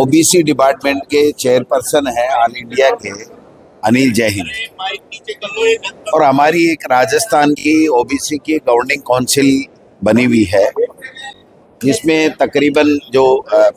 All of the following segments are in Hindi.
ओबीसी डिपार्टमेंट के चेयरपर्सन हैं ऑल इंडिया के अनिल जैन, और हमारी एक राजस्थान की ओबीसी की गवर्निंग काउंसिल बनी हुई है जिसमें तकरीबन जो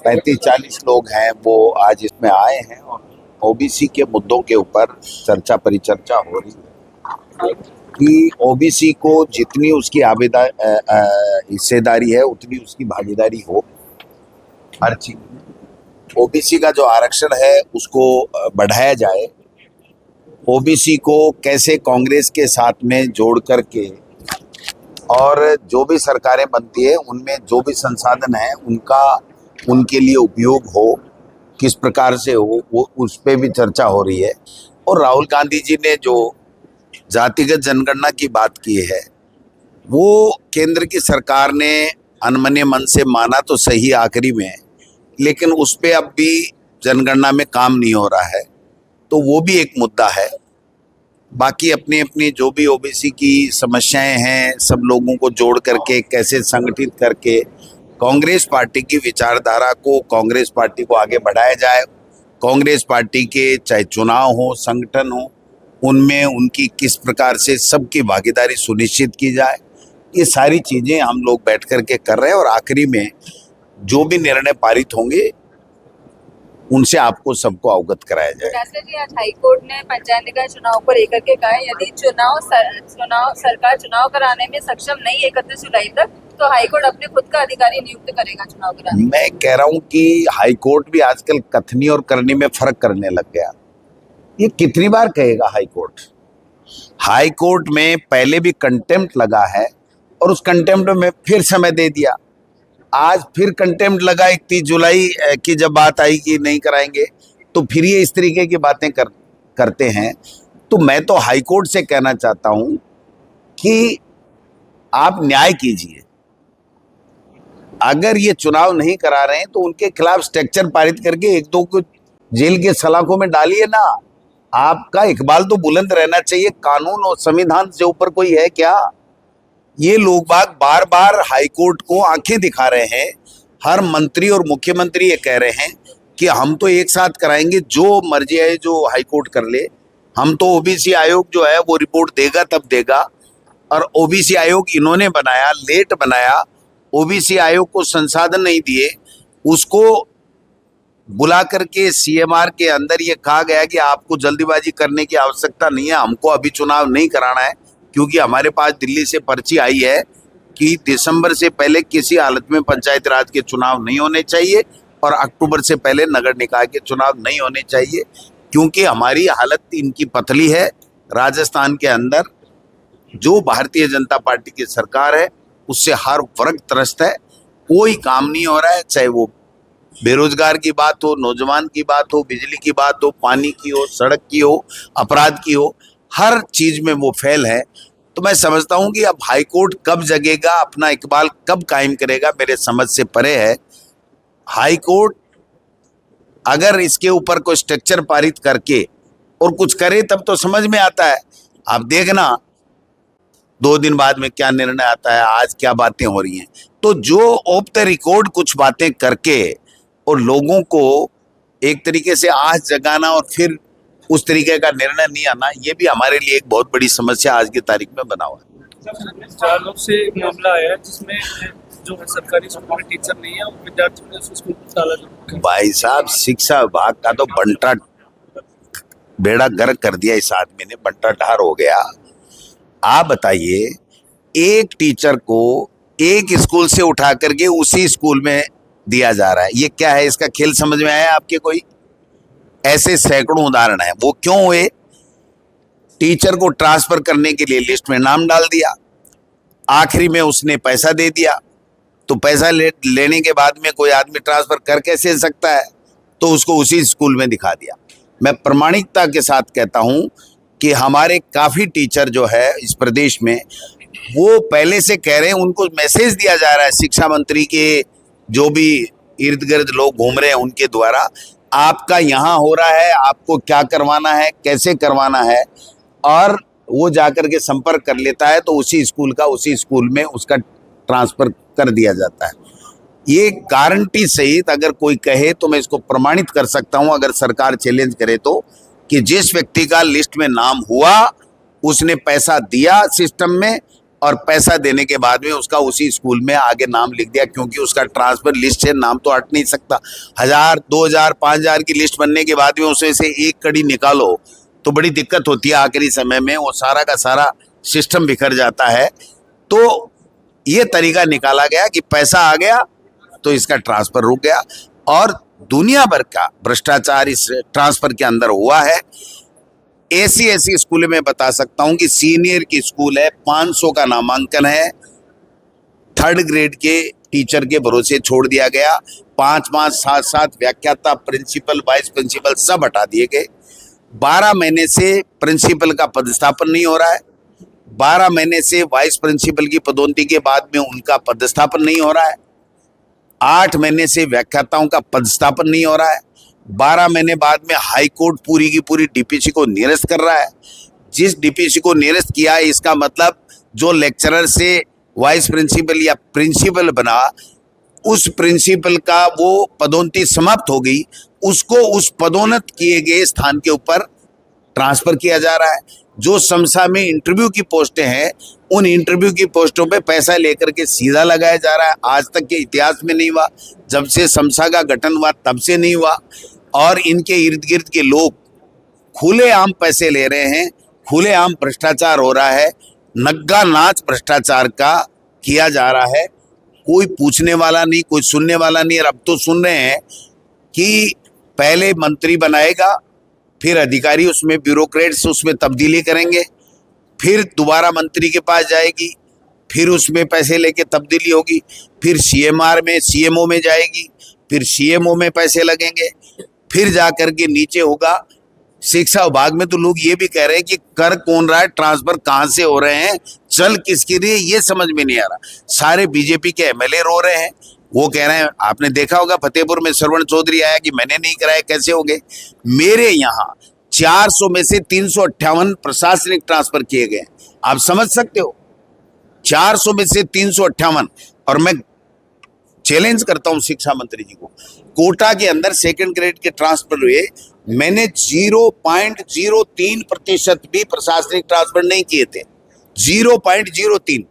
35-40 लोग हैं वो आज इसमें आए हैं और ओबीसी के मुद्दों के ऊपर चर्चा परिचर्चा हो रही है कि ओबीसी को जितनी उसकी हिस्सेदारी है उतनी उसकी भागीदारी हो हर चीज। ओबीसी का जो आरक्षण है उसको बढ़ाया जाए, ओबीसी को कैसे कांग्रेस के साथ में जोड़ करके और जो भी सरकारें बनती है उनमें जो भी संसाधन है उनका उनके लिए उपयोग हो, किस प्रकार से हो, वो उस पर भी चर्चा हो रही है। और राहुल गांधी जी ने जो जातिगत जनगणना की बात की है वो केंद्र की सरकार ने अनमने मन से माना तो सही आखिरी में, लेकिन उस पे अब भी जनगणना में काम नहीं हो रहा है, तो वो भी एक मुद्दा है। बाकी अपनी अपनी जो भी ओबीसी की समस्याएं हैं सब लोगों को जोड़ करके कैसे संगठित करके कांग्रेस पार्टी की विचारधारा को, कांग्रेस पार्टी को आगे बढ़ाया जाए। कांग्रेस पार्टी के चाहे चुनाव हो, संगठन हो, उनमें उनकी किस प्रकार से सबकी भागीदारी सुनिश्चित की जाए, ये सारी चीजें हम लोग बैठ करके कर रहे हैं और आखिरी में जो भी निर्णय पारित होंगे उनसे आपको सबको अवगत कराया जाए। जी, आज हाईकोर्ट ने पंचायत निकाय चुनाव को लेकर के कहा यदि सरकार चुनाव कराने में सक्षम नहीं है 31 जुलाई तक, तो हाईकोर्ट अपने खुद का अधिकारी नियुक्त करेगा चुनाव कराने। मैं कह रहा हूं कि हाईकोर्ट भी आजकल कथनी और करनी में फर्क करने लग गया। ये कितनी बार कहेगा हाईकोर्ट? हाईकोर्ट में पहले भी कंटेम्प्ट लगा है और उस कंटेम्प्ट में फिर समय दे दिया। आज फिर कंटेम्प्ट लगा 31 जुलाई की जब बात आई कि नहीं कराएंगे, तो फिर ये इस तरीके की बातें करते हैं। तो मैं तो हाईकोर्ट से कहना चाहता हूं कि आप न्याय कीजिए। अगर ये चुनाव नहीं करा रहे हैं तो उनके खिलाफ स्ट्रक्चर पारित करके एक दो को जेल के सलाखों में डालिए ना। आपका इकबाल तो बुलंद रहना चाहिए, कानून और संविधान से ऊपर कोई है क्या? ये लोग बार बार हाईकोर्ट को आंखें दिखा रहे हैं। हर मंत्री और मुख्यमंत्री ये कह रहे हैं कि हम तो एक साथ कराएंगे, जो मर्जी है जो हाईकोर्ट कर ले, हम तो ओबीसी आयोग जो है वो रिपोर्ट देगा तब देगा। और ओबीसी आयोग इन्होंने बनाया, लेट बनाया, ओबीसी आयोग को संसाधन नहीं दिए, उसको बुला करके सीएमआर के अंदर ये कहा गया कि आपको जल्दीबाजी करने की आवश्यकता नहीं है, हमको अभी चुनाव नहीं कराना है क्योंकि हमारे पास दिल्ली से पर्ची आई है कि दिसंबर से पहले किसी हालत में पंचायत राज के चुनाव नहीं होने चाहिए और अक्टूबर से पहले नगर निकाय के चुनाव नहीं होने चाहिए, क्योंकि हमारी हालत इनकी पतली है। राजस्थान के अंदर जो भारतीय जनता पार्टी की सरकार है उससे हर वर्ग त्रस्त है, कोई काम नहीं हो रहा है, चाहे वो बेरोजगार की बात हो, नौजवान की बात हो, बिजली की बात हो, पानी की हो, सड़क की हो, अपराध की हो, हर चीज में वो फेल है। तो मैं समझता हूं कि अब हाईकोर्ट कब जगेगा, अपना इकबाल कब कायम करेगा, मेरे समझ से परे है। हाईकोर्ट अगर इसके ऊपर कोई स्ट्रक्चर पारित करके और कुछ करे तब तो समझ में आता है। आप देखना 2 दिन बाद में क्या निर्णय आता है, आज क्या बातें हो रही हैं। तो जो ऑफ द रिकॉर्ड कुछ बातें करके और लोगों को एक तरीके से आस जगाना और फिर उस तरीके का निर्णय नहीं आना, ये भी हमारे लिए एक बहुत बड़ी समस्या आज की तारीख में बना हुआ है। 4 लोग से एक मामला आया है जिसमें जो है सरकारी स्कूल में टीचर नहीं है, विद्यार्थियों ने उस स्कूल को ताला। भाई साहब, शिक्षा विभाग का तो बंटा बेड़ा गर्क कर दिया इस आदमी ने, बंटा ढार हो गया। आप बताइए, एक टीचर को एक स्कूल से उठा करके उसी स्कूल में दिया जा रहा है, ये क्या है? इसका खेल समझ में आया आपके कोई? ऐसे सैकड़ों उदाहरण है। वो क्यों हुए? टीचर को ट्रांसफर करने के लिए लिस्ट में नाम डाल दिया, आखिरी में उसने पैसा दे दिया, तो पैसा लेने के बाद में कोई आदमी ट्रांसफर कर कैसे सकता है? तो उसको उसी स्कूल में दिखा दिया। मैं प्रामाणिकता के साथ कहता हूं कि हमारे काफी टीचर जो है इस प्रदेश में, वो पहले से कह रहे हैं, उनको मैसेज दिया जा रहा है शिक्षा मंत्री के जो भी इर्द गिर्द लोग घूम रहे हैं उनके द्वारा, आपका यहाँ हो रहा है, आपको क्या करवाना है, कैसे करवाना है, और वो जाकर के संपर्क कर लेता है तो उसी स्कूल में उसका ट्रांसफर कर दिया जाता है। ये गारंटी सहित अगर कोई कहे तो मैं इसको प्रमाणित कर सकता हूं, अगर सरकार चैलेंज करे तो, कि जिस व्यक्ति का लिस्ट में नाम हुआ उसने पैसा दिया सिस्टम में, और पैसा देने के बाद में उसका उसी स्कूल में आगे नाम लिख दिया, क्योंकि उसका ट्रांसफर लिस्ट से नाम तो हट नहीं सकता। 1000, 2000, 5000 की लिस्ट बनने के बाद में उसमें से एक कड़ी निकालो तो बड़ी दिक्कत होती है, आखिरी समय में वो सारा का सारा सिस्टम बिखर जाता है। तो ये तरीका निकाला गया कि पैसा आ गया तो इसका ट्रांसफर रुक गया, और दुनिया भर का भ्रष्टाचार इस ट्रांसफर के अंदर हुआ है। ऐसी स्कूल में बता सकता हूं कि सीनियर की स्कूल है, 500 का नामांकन है, 3rd ग्रेड के टीचर के भरोसे छोड़ दिया गया, 5-5, 7-7 व्याख्याता, प्रिंसिपल, वाइस प्रिंसिपल सब हटा दिए गए। 12 महीने से प्रिंसिपल का पदस्थापन नहीं हो रहा है, 12 महीने से वाइस प्रिंसिपल की पदोन्नति के बाद में उनका पदस्थापन नहीं हो रहा है, 8 महीने से व्याख्याताओं का पदस्थापन नहीं हो रहा है, 12 महीने बाद में हाई कोर्ट पूरी की पूरी डीपीसी को निरस्त कर रहा है। जिस डीपीसी को निरस्त किया है, इसका मतलब जो लेक्चरर से वाइस प्रिंसिपल या प्रिंसिपल बना, उस प्रिंसिपल का वो पदोन्नति समाप्त हो गई, उसको उस पदोन्नत किए गए स्थान के ऊपर ट्रांसफर किया जा रहा है। जो समसा में इंटरव्यू की पोस्टें हैं, उन इंटरव्यू की पोस्टों पे पैसा लेकर के सीधा लगाया जा रहा है। आज तक के इतिहास में नहीं हुआ, जब से समसा का गठन हुआ तब से नहीं हुआ। और इनके इर्द गिर्द के लोग खुलेआम पैसे ले रहे हैं, खुलेआम भ्रष्टाचार हो रहा है, नग्गा नाच भ्रष्टाचार का किया जा रहा है। कोई पूछने वाला नहीं, कोई सुनने वाला नहीं। और अब तो सुन रहे हैं कि पहले मंत्री बनाएगा, फिर अधिकारी उसमें ब्यूरोक्रेट्स उसमें तब्दीली करेंगे, फिर दोबारा मंत्री के पास जाएगी, फिर उसमें पैसे लेके तब्दीली होगी, फिर सीएमआर में सीएमओ में जाएगी, फिर सीएमओ में पैसे लगेंगे, फिर जा करके नीचे होगा शिक्षा विभाग में। तो लोग ये भी कह रहे हैं कि कर कौन रहा है, ट्रांसफर कहाँ से हो रहे हैं, चल किसके लिए, ये समझ में नहीं आ रहा। सारे बीजेपी के एमएलए रो रहे हैं, वो कह रहे हैं, आपने देखा होगा फतेहपुर में श्रवण चौधरी आया कि मैंने नहीं कराया, कैसे हो गए। मेरे यहाँ 400 में से 358 प्रशासनिक ट्रांसफर किए गए, आप समझ सकते हो, 400 में से 358। और मैं चैलेंज करता हूं शिक्षा मंत्री जी को, कोटा के अंदर 2nd ग्रेड के ट्रांसफर हुए, मैंने 0.03% भी प्रशासनिक ट्रांसफर नहीं किए थे, 0.03।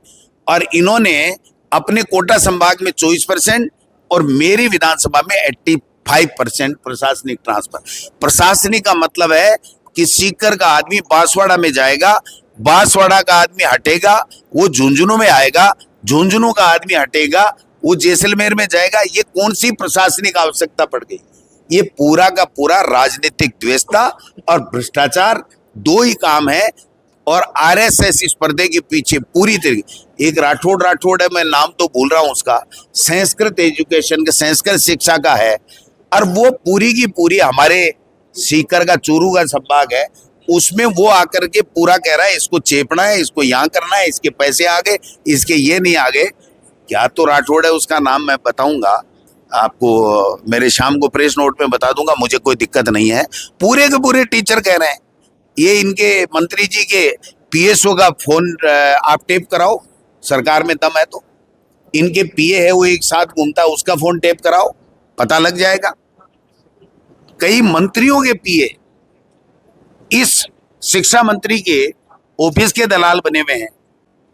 और इन्होंने अपने कोटा संभाग में 24% और मेरी विधानसभा में 85% प्रशासनिक ट्रांसफर। प्रशासनिक का मतलब है कि सीकर का आदमी बांसवाड़ा में जाएगा, बांसवाड़ा का आदमी हटेगा वो झुंझुनू में आएगा, झुंझुनू का आदमी हटेगा वो जैसलमेर में जाएगा। ये कौन सी प्रशासनिक आवश्यकता पड़ गई? ये पूरा का पूरा राजनीतिक द्वेषता और भ्रष्टाचार, दो ही काम है। और आरएसएस इस पर्दे के पीछे पूरी तरीके, एक राठौड़ है, मैं नाम तो भूल रहा हूं उसका, संस्कृत एजुकेशन का, संस्कृत शिक्षा का है, और वो पूरी की पूरी हमारे सीकर का चूरू का संभाग है, उसमें वो आकर के पूरा कह रहा है इसको चेपना है, इसको यहाँ करना है, इसके पैसे आ गए, इसके ये नहीं आ गए। क्या तो राठौड़ है, उसका नाम मैं बताऊंगा आपको, मेरे शाम को प्रेस नोट में बता दूंगा, मुझे कोई दिक्कत नहीं है। पूरे के पूरे टीचर कह रहे हैं, ये इनके मंत्री जी के पीएसओ का फोन आप टेप कराओ, सरकार में दम है तो। इनके पीए है वो एक साथ घूमता है, उसका फोन टेप कराओ, पता लग जाएगा। कई मंत्रियों के पीए इस शिक्षा मंत्री के ऑफिस के दलाल बने हुए हैं।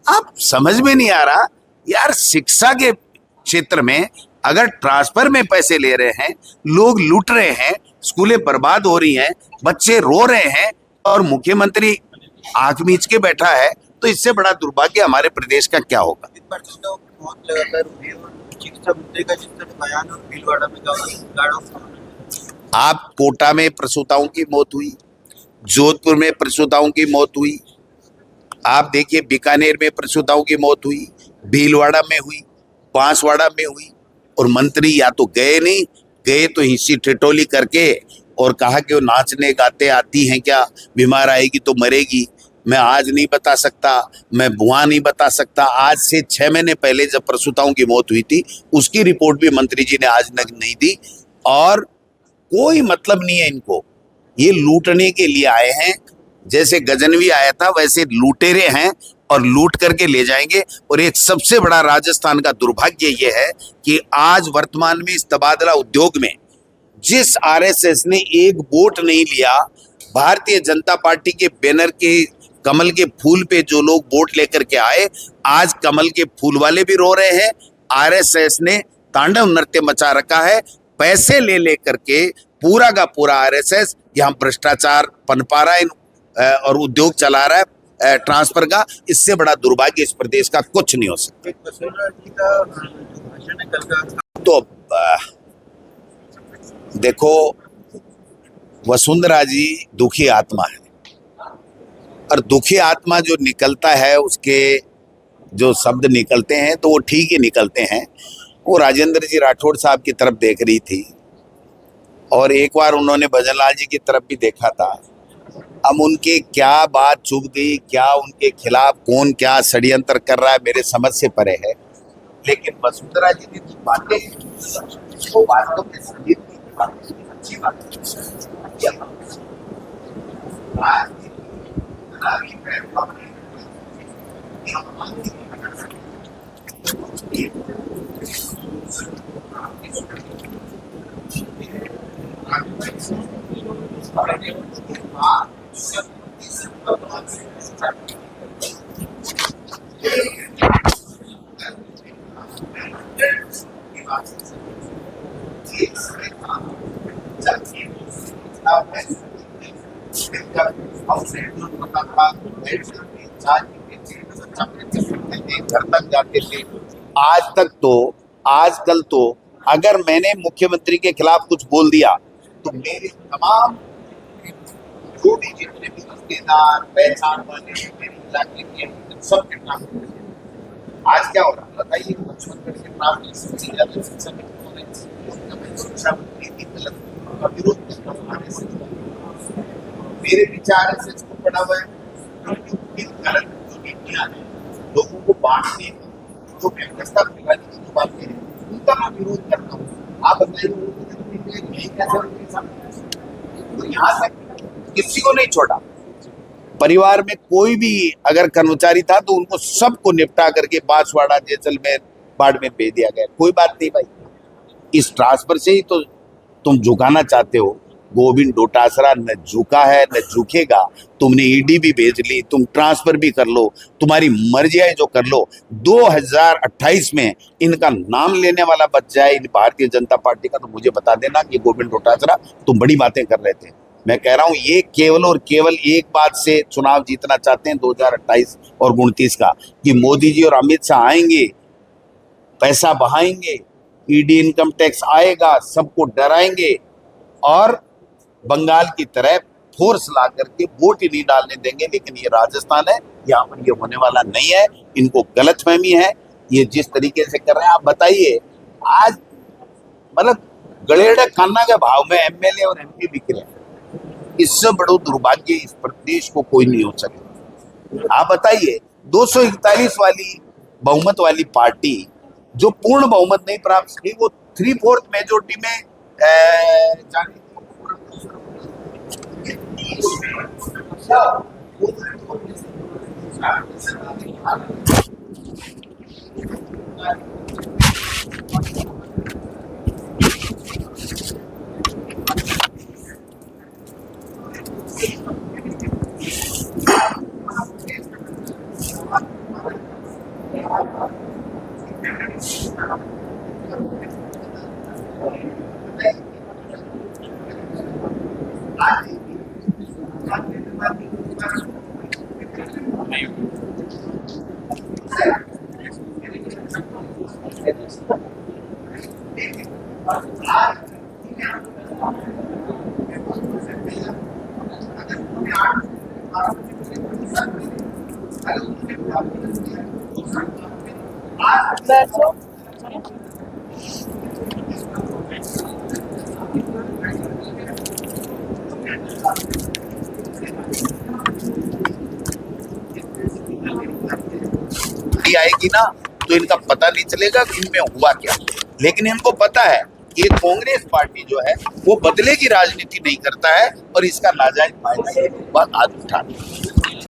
आप समझ में नहीं आ रहा यार, शिक्षा के क्षेत्र में अगर ट्रांसफर में पैसे ले रहे हैं, लोग लूट रहे हैं, स्कूलें बर्बाद हो रही हैं, बच्चे रो रहे हैं, और मुख्यमंत्री आंख मीच के बैठा है, तो इससे बड़ा दुर्भाग्य हमारे प्रदेश का क्या होगा। आप कोटा में प्रसूताओं की मौत हुई, जोधपुर में प्रसूताओं की मौत हुई, आप देखिए बीकानेर में प्रसूताओं की मौत हुई, भीलवाड़ा में हुई, बांसवाड़ा में हुई, और मंत्री या तो गए नहीं, गए तो हिस्सी ठिठोली करके और कहा कि वो नाचने गाते आती हैं क्या, बीमार आएगी तो मरेगी। मैं आज नहीं बता सकता, मैं वहाँ नहीं बता सकता। आज से 6 महीने पहले जब प्रसूताओं की मौत हुई थी, उसकी रिपोर्ट भी मंत्री जी ने आज तक नहीं दी। और कोई मतलब नहीं है इनको, ये लूटने के लिए आए हैं। जैसे गजनवी आया था वैसे लुटेरे हैं, और लूट करके ले जाएंगे। और एक सबसे बड़ा राजस्थान का दुर्भाग्य ये है कि आज वर्तमान में इस तबादला उद्योग में जिस आरएसएस ने एक वोट नहीं लिया, भारतीय जनता पार्टी के बैनर के कमल के फूल पे जो लोग वोट लेकर के आए, आज कमल के फूल वाले भी रो रहे हैं। आरएसएस ने तांडव नृत्य मचा रखा है, पैसे ले लेकर के पूरा का पूरा आरएसएस यहाँ भ्रष्टाचार पनपा रहा है और उद्योग चला रहा है ट्रांसफर का। इससे बड़ा दुर्भाग्य इस प्रदेश का कुछ नहीं हो सकता। तो देखो, वसुंधरा जी दुखी आत्मा है, और दुखी आत्मा जो निकलता है उसके जो शब्द निकलते हैं तो वो ठीक ही निकलते हैं। वो राजेंद्र जी राठौड़ साहब की तरफ देख रही थी और एक बार उन्होंने भजनलाल जी की तरफ भी देखा था। अब उनके क्या बात चुभ गई, क्या उनके खिलाफ कौन क्या षड्यंत्र कर रहा है, मेरे समझ से परे है। लेकिन वसुंधरा जी ने जो बातें वो वास्तव में संदीप की बातें अच्छी बात घर तक जाते थे। आजकल तो अगर मैंने मुख्यमंत्री के खिलाफ कुछ बोल दिया तो मेरे तमाम जो भी जितने भी रिश्तेदार पहचान वाले मेरे इलाके के सब के नाम। आज क्या हो रहा है बताइए, मुख्यमंत्री के नाम शिक्षा मंत्री की गलत का विरोध मेरे विचार से इसको पड़ा हुआ है। गलत जो नीतियां हैं लोगों को बांटने जो व्यवस्था बिगाड़ने की जो बातें हैं उनका मैं विरोध करता हूँ। आप बताइए तो यहाँ तक किसी को नहीं छोड़ा। परिवार में कोई भी अगर कर्मचारी था तो उनको सबको निपटा करके बांसवाड़ा जैसलमेर बाड़मेर भेज दिया गया। कोई बात नहीं भाई, इस ट्रांसफर से ही तो तुम झुकाना चाहते हो। गोविंद डोटासरा न झुका है न झुकेगा। तुमने ईडी भी भेज ली, तुम ट्रांसफर भी कर लो, तुम्हारी मर्जी है जो कर लो। 2028 में इनका नाम लेने वाला बच जाए इन भारतीय जनता पार्टी का तो मुझे बता देना कि गोविंद डोटासरा तुम बड़ी बातें कर रहे थे। मैं कह रहा हूं ये केवल और केवल एक बात से चुनाव जीतना चाहते हैं 2028 और 29 का, कि मोदी जी और अमित शाह आएंगे, पैसा बहाएंगे, ईडी इनकम टैक्स आएगा, सबको डराएंगे और बंगाल की तरह फोर्स ला करके वोट ही नहीं डालने देंगे। लेकिन ये राजस्थान है, यहाँ पर ये होने वाला नहीं है। इनको गलतफहमी है ये जिस तरीके से कर रहे हैं। आप बताइए, आज मतलब गलेड़े खाना के भाव में एमएलए और एमपी बिक रहे हैं। इससे बड़ो दुर्भाग्य इस प्रदेश को कोई नहीं हो सके। आप बताइए, 241 वाली बहुमत वाली पार्टी जो पूर्ण बहुमत नहीं प्राप्त की, वो 3/4 मेजोरिटी में जाने बैठो। आएगी ना तो इनका पता नहीं चलेगा कि इनमें हुआ क्या। लेकिन इनको पता है कि ये कांग्रेस पार्टी जो है वो बदले की राजनीति नहीं करता है और इसका नाजायज फायदा आज उठा